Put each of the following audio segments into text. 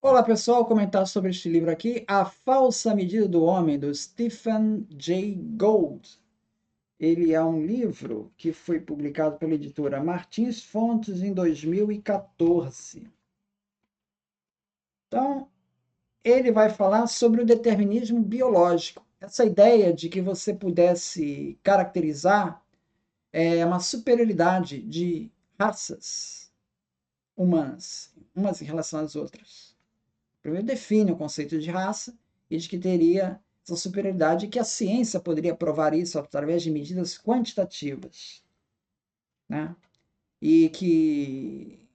Olá pessoal, comentar sobre este livro aqui, A Falsa Medida do Homem, do Stephen Jay Gould. Ele é um livro que foi publicado pela editora Martins Fontes em 2014. Então, ele vai falar sobre o determinismo biológico. Essa ideia de que você pudesse caracterizar uma superioridade de raças humanas, umas em relação às outras. Primeiro define o conceito de raça e de que teria essa superioridade e que a ciência poderia provar isso através de medidas quantitativas, né? E que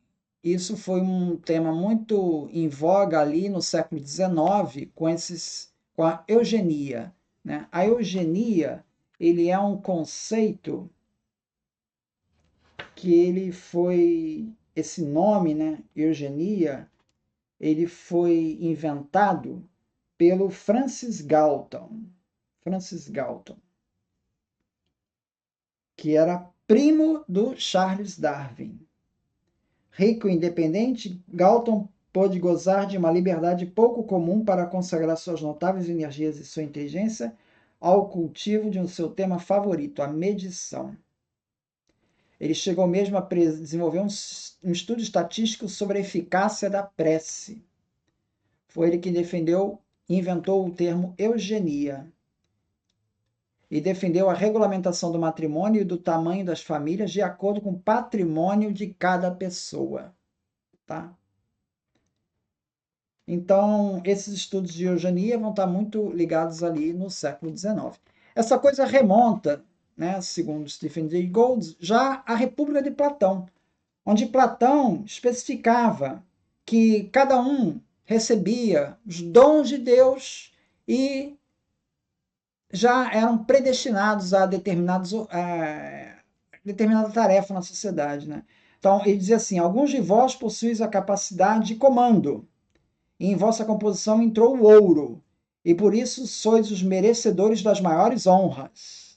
isso foi um tema muito em voga ali no século XIX com a eugenia, né? A eugenia, ele é um conceito que ele foi esse nome, né, eugenia, ele foi inventado pelo Francis Galton. Francis Galton, que era primo do Charles Darwin. Rico e independente, Galton pôde gozar de uma liberdade pouco comum para consagrar suas notáveis energias e sua inteligência ao cultivo de um seu tema favorito, a medição. Ele chegou mesmo a desenvolver um estudo estatístico sobre a eficácia da prece. Foi ele que defendeu e inventou o termo eugenia, e defendeu a regulamentação do matrimônio e do tamanho das famílias de acordo com o patrimônio de cada pessoa. Tá? Então, esses estudos de eugenia vão estar muito ligados ali no século XIX. Essa coisa remonta, né, segundo Stephen Jay Gould, já à República de Platão, onde Platão especificava que cada um recebia os dons de Deus e já eram predestinados a determinada tarefa na sociedade, né? Então, ele dizia assim: alguns de vós possuís a capacidade de comando, e em vossa composição entrou o ouro, e por isso sois os merecedores das maiores honras.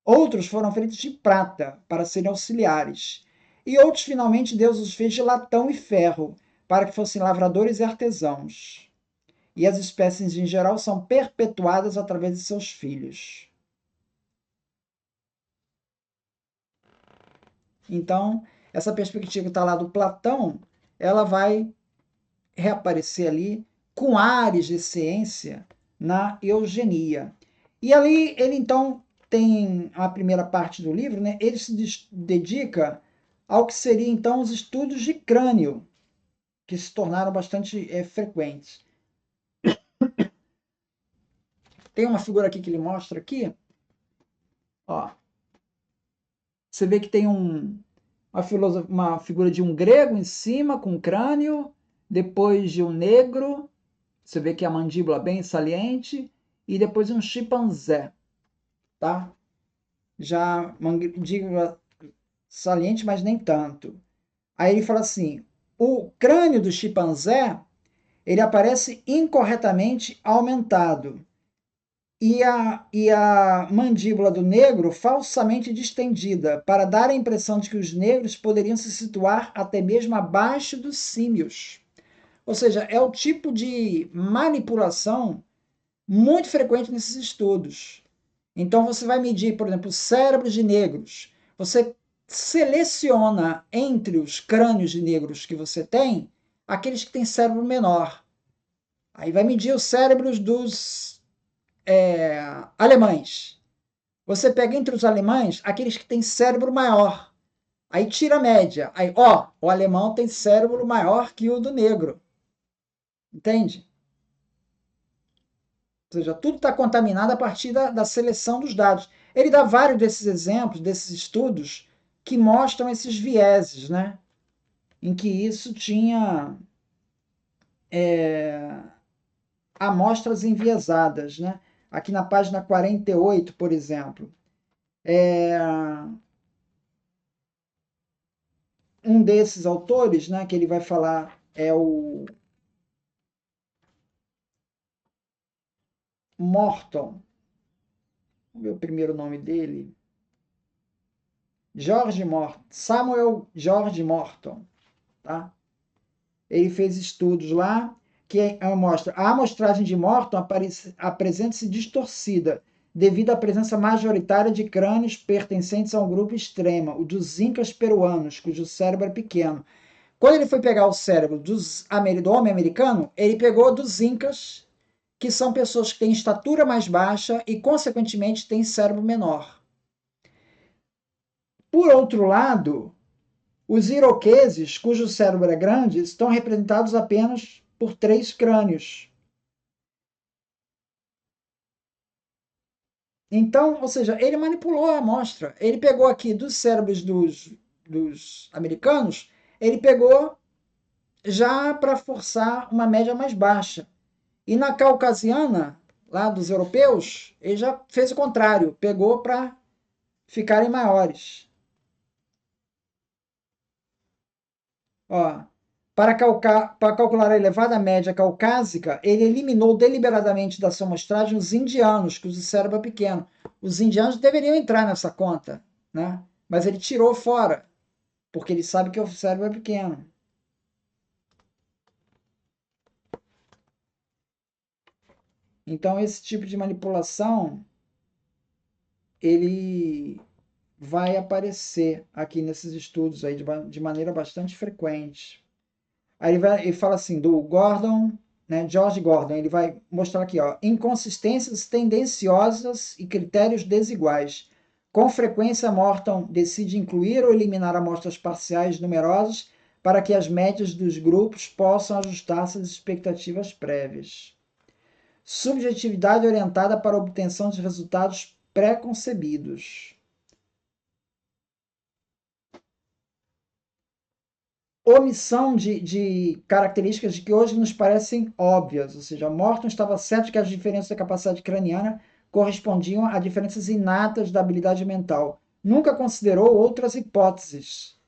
Outros foram feitos de prata, para serem auxiliares, e outros, finalmente, Deus os fez de latão e ferro, para que fossem lavradores e artesãos. E as espécies, em geral, são perpetuadas através de seus filhos. Então, essa perspectiva que está lá do Platão, ela vai reaparecer ali com ares de ciência na eugenia. E ali ele então tem a primeira parte do livro, né? Ele se dedica ao que seria então os estudos de crânio, que se tornaram bastante frequentes. Tem uma figura aqui que ele mostra aqui, ó. Você vê que tem uma figura de um grego em cima com um crânio, depois de um negro, você vê que a mandíbula bem saliente, e depois um chimpanzé, tá? Já mandíbula saliente, mas nem tanto. Aí ele fala assim: o crânio do chimpanzé ele aparece incorretamente aumentado e a mandíbula do negro falsamente distendida, para dar a impressão de que os negros poderiam se situar até mesmo abaixo dos símios. Ou seja, é o tipo de manipulação muito frequente nesses estudos. Então, você vai medir, por exemplo, cérebros de negros. Você seleciona entre os crânios de negros que você tem aqueles que têm cérebro menor. Aí vai medir os cérebros dos alemães. Você pega entre os alemães aqueles que têm cérebro maior. Aí tira a média. Aí, ó, o alemão tem cérebro maior que o do negro. Entende? Ou seja, tudo está contaminado a partir da seleção dos dados. Ele dá vários desses exemplos, desses estudos, que mostram esses vieses, né? Em que isso tinha amostras enviesadas, né? Aqui na página 48, por exemplo, um desses autores, né, que ele vai falar é o Morton. Vamos ver o primeiro nome dele. George Morton, Samuel George Morton, tá? Ele fez estudos lá que mostra a amostragem de Morton apresenta-se distorcida devido à presença majoritária de crânios pertencentes a um grupo extremo, o dos incas peruanos, cujo cérebro é pequeno. Quando ele foi pegar o cérebro do homem americano, ele pegou dos incas, que são pessoas que têm estatura mais baixa e, consequentemente, têm cérebro menor. Por outro lado, os iroqueses, cujo cérebro é grande, estão representados apenas por 3 crânios. Então, ou seja, ele manipulou a amostra. Ele pegou aqui dos cérebros dos americanos, ele pegou já para forçar uma média mais baixa. E na caucasiana, lá dos europeus, ele já fez o contrário, pegou para ficarem maiores. Ó, para calcular a elevada média caucásica, ele eliminou deliberadamente da sua amostragem os indianos, cujo cérebro é pequeno. Os indianos deveriam entrar nessa conta, né? Mas ele tirou fora, porque ele sabe que o cérebro é pequeno. Então, esse tipo de manipulação, ele vai aparecer aqui nesses estudos aí de maneira bastante frequente. Aí ele fala assim, do Gordon, né, George Gordon, ele vai mostrar aqui, ó, inconsistências tendenciosas e critérios desiguais. Com frequência, Morton decide incluir ou eliminar amostras parciais numerosas para que as médias dos grupos possam ajustar-se às expectativas prévias. Subjetividade orientada para a obtenção de resultados pré-concebidos. Omissão de características que hoje nos parecem óbvias, ou seja, Morton estava certo de que as diferenças da capacidade craniana correspondiam a diferenças inatas da habilidade mental. Nunca considerou outras hipóteses.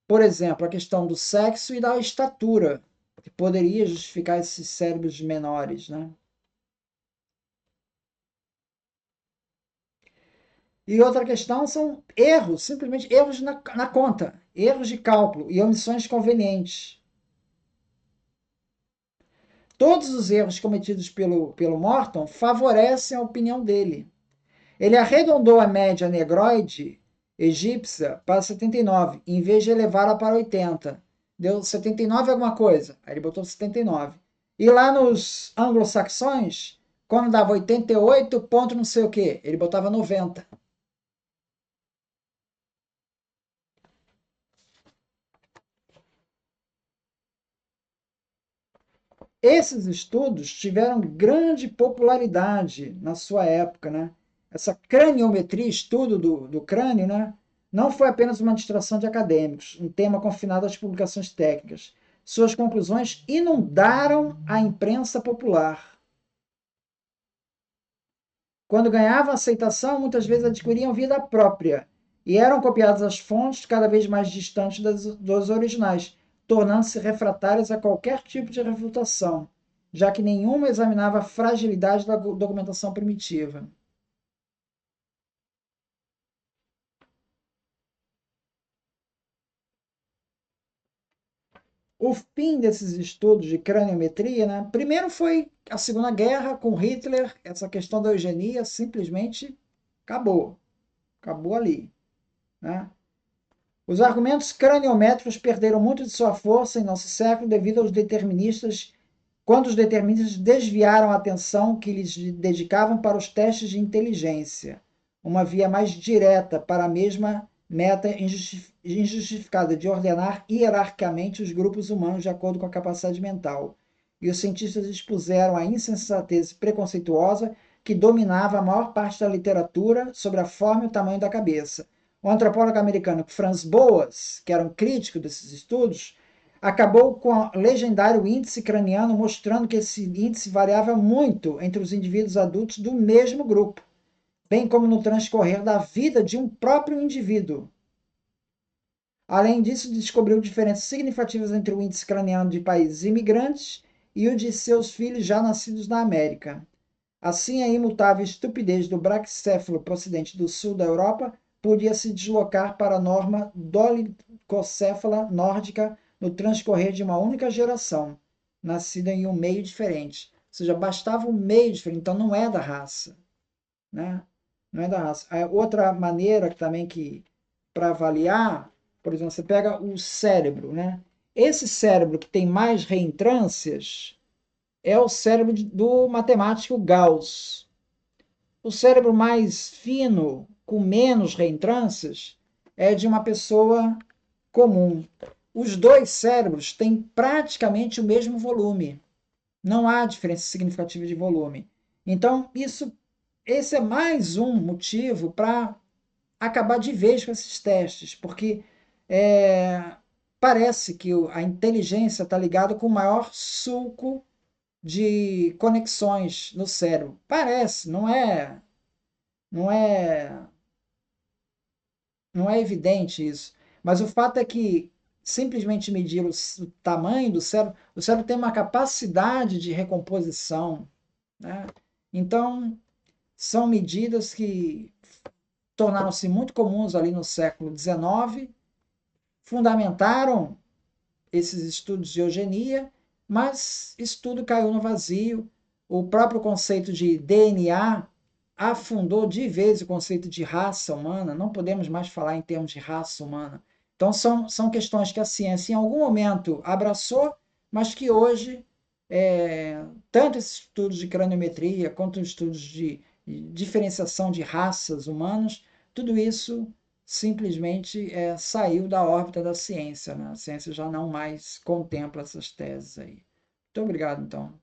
Por exemplo, a questão do sexo e da estatura, que poderia justificar esses cérebros menores, né? E outra questão são erros, simplesmente erros na conta, erros de cálculo e omissões convenientes. Todos os erros cometidos pelo Morton favorecem a opinião dele. Ele arredondou a média negroide egípcia para 79, em vez de elevá-la para 80. Deu 79 alguma coisa, aí ele botou 79. E lá nos anglo-saxões, quando dava 88 ponto não sei o que, ele botava 90. Esses estudos tiveram grande popularidade na sua época, né? Essa craniometria, estudo do crânio, né? Não foi apenas uma distração de acadêmicos, um tema confinado às publicações técnicas. Suas conclusões inundaram a imprensa popular. Quando ganhavam aceitação, muitas vezes adquiriam vida própria e eram copiadas as fontes cada vez mais distantes dos originais, tornando-se refratárias a qualquer tipo de refutação, já que nenhuma examinava a fragilidade da documentação primitiva. O fim desses estudos de craniometria, né? Primeiro foi a Segunda Guerra com Hitler, essa questão da eugenia simplesmente acabou, acabou ali, né? Os argumentos craniométricos perderam muito de sua força em nosso século devido aos deterministas, quando os deterministas desviaram a atenção que lhes dedicavam para os testes de inteligência, uma via mais direta para a mesma meta injustificada de ordenar hierarquicamente os grupos humanos de acordo com a capacidade mental. E os cientistas expuseram a insensatez preconceituosa que dominava a maior parte da literatura sobre a forma e o tamanho da cabeça. O antropólogo americano Franz Boas, que era um crítico desses estudos, acabou com o legendário índice craniano, mostrando que esse índice variava muito entre os indivíduos adultos do mesmo grupo, bem como no transcorrer da vida de um próprio indivíduo. Além disso, descobriu diferenças significativas entre o índice craniano de países imigrantes e o de seus filhos já nascidos na América. Assim, a imutável estupidez do braquicéfalo procedente do sul da Europa podia se deslocar para a norma dolicocéfala nórdica no transcorrer de uma única geração. nascido em um meio diferente. Ou seja, bastava um meio diferente, então não é da raça, né? Não é da raça. A outra maneira também que para avaliar, por exemplo, você pega o cérebro, né? Esse cérebro que tem mais reentrâncias é o cérebro do matemático Gauss. O cérebro mais fino, com menos reentrâncias, é de uma pessoa comum. Os dois cérebros têm praticamente o mesmo volume. Não há diferença significativa de volume. Então, esse é mais um motivo para acabar de vez com esses testes, porque é, parece que a inteligência está ligada com o maior sulco de conexões no cérebro. Parece, não é, não é evidente isso. Mas o fato é que simplesmente medir o tamanho do cérebro, o cérebro tem uma capacidade de recomposição, né? Então, são medidas que tornaram-se muito comuns ali no século XIX, fundamentaram esses estudos de eugenia, mas isso tudo caiu no vazio. O próprio conceito de DNA afundou de vez o conceito de raça humana, não podemos mais falar em termos de raça humana. Então, são questões que a ciência, em algum momento, abraçou, mas que hoje, tanto esses estudos de craniometria, quanto os estudos de diferenciação de raças humanas, tudo isso simplesmente saiu da órbita da ciência, né? A ciência já não mais contempla essas teses aí. Muito obrigado, então.